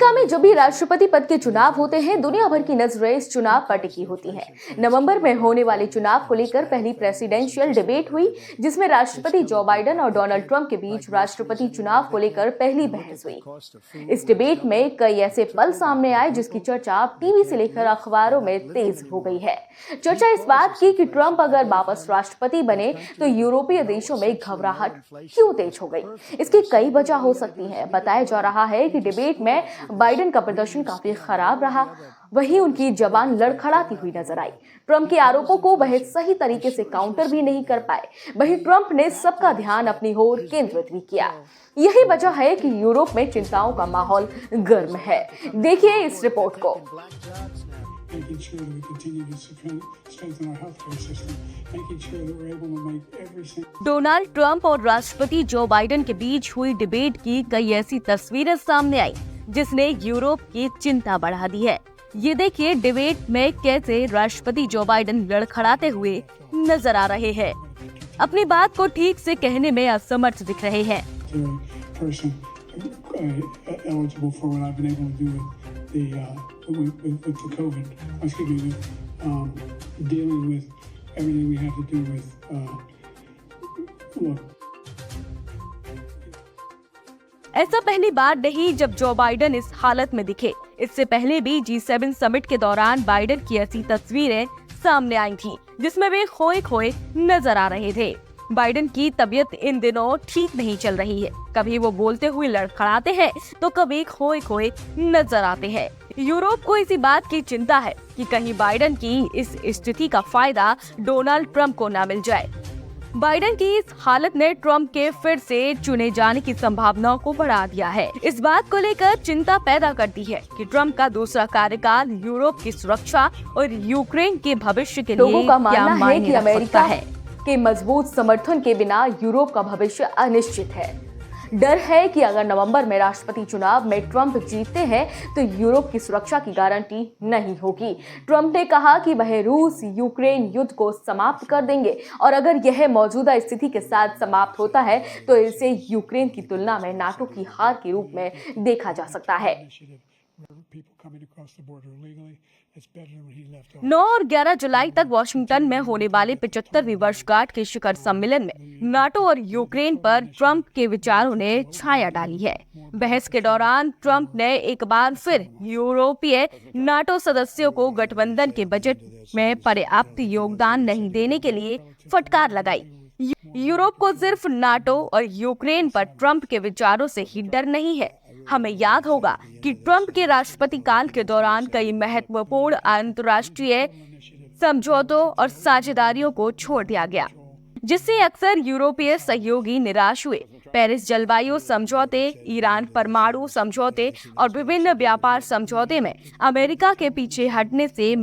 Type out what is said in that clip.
America में जब भी राष्ट्रपति पद के चुनाव होते हैं, दुनिया भर की नजरें इस चुनाव पर टिकी होती हैं। नवंबर में होने वाले चुनाव को लेकर पहली प्रेसिडेंशियल डिबेट हुई, जिसमें राष्ट्रपति जो बाइडेन और डोनाल्ड ट्रंप के बीच राष्ट्रपति चुनाव को लेकर पहली बहस हुई। इस डिबेट में कई ऐसे पल सामने आए जिसकी चर्चा टीवी से लेकर अखबारों में तेज हो गई है। चर्चा इस बात की कि ट्रंप अगर वापस राष्ट्रपति बने तो यूरोपीय देशों में घबराहट क्यों तेज हो गई। इसकी कई वजह हो सकती है। बताया जा रहा है कि डिबेट में बाइडेन का प्रदर्शन काफी खराब रहा, वहीं उनकी जबान लड़खड़ाती हुई नजर आई। ट्रंप के आरोपों को वह सही तरीके से काउंटर भी नहीं कर पाए। वहीं ट्रंप ने सबका ध्यान अपनी ओर केंद्रित भी किया। यही वजह है कि यूरोप में चिंताओं का माहौल गर्म है। देखिए इस रिपोर्ट को। making sure that we continue to strengthen our healthcare system, making sure that we're able to make every single. Donald Trump और राष्ट्रपति जो बाइडेन के बीच हुई डिबेट की कई ऐसी तस्वीरें सामने आई जिसने यूरोप की चिंता बढ़ा दी है। ये देखिए डिबेट में कैसे राष्ट्रपति जो बाइडेन लड़खड़ाते हुए नजर आ रहे हैं, अपनी बात को ठीक से कहने में असमर्थ दिख रहे हैं। Eligible for what I've been able to do with the COVID, dealing with everything we have to do with, look. ऐसा पहली बार नहीं जब जो बाइडेन इस हालत में दिखे। इससे पहले भी G7 समिट के दौरान बाइडेन की ऐसी तस्वीरें सामने आई थीं, जिसमें वे खोए खोए नजर आ रहे थे। बाइडेन की तबीयत इन दिनों ठीक नहीं चल रही है। कभी वो बोलते हुए लड़खड़ाते हैं तो कभी खोए खोए नजर आते हैं। यूरोप को इसी बात की चिंता है कि कहीं बाइडेन की इस स्थिति का फायदा डोनाल्ड ट्रंप को न मिल जाए। बाइडेन की इस हालत ने ट्रंप के फिर से चुने जाने की संभावनाओं को बढ़ा दिया है। इस बात को लेकर चिंता पैदा करती है कि ट्रंप का दूसरा कार्यकाल यूरोप की सुरक्षा और यूक्रेन के भविष्य के लिए क्या मायने रख सकता है। के मजबूत समर्थन के बिना यूरोप का भविष्य अनिश्चित है। डर है कि अगर नवंबर में राष्ट्रपति चुनाव में ट्रंप जीतते हैं तो यूरोप की सुरक्षा की गारंटी नहीं होगी। ट्रंप ने कहा कि वह रूस यूक्रेन युद्ध को समाप्त कर देंगे और अगर यह मौजूदा स्थिति के साथ समाप्त होता है तो इसे यूक्रेन की तुलना में नाटो की हार के रूप में देखा जा सकता है। 9 और 11 जुलाई तक वॉशिंगटन में होने वाले 75वीं वर्षगांठ के शिखर सम्मेलन में नाटो और यूक्रेन पर ट्रंप के विचारों ने छाया डाली है। बहस के दौरान ट्रंप ने एक बार फिर यूरोपीय नाटो सदस्यों को गठबंधन के बजट में पर्याप्त योगदान नहीं देने के लिए फटकार लगाई। यूरोप को सिर्फ नाटो और यूक्रेन पर ट्रंप के विचारों से ही डर नहीं है। हमें याद होगा कि ट्रंप के राष्ट्रपति काल के दौरान कई महत्वपूर्ण अंतर्राष्ट्रीय समझौतों और साझेदारियों को छोड़ दिया गया, जिससे अक्सर यूरोपीय सहयोगी निराश हुए। पेरिस जलवायु समझौते, ईरान परमाणु समझौते और विभिन्न व्यापार समझौते में अमेरिका के पीछे हटने से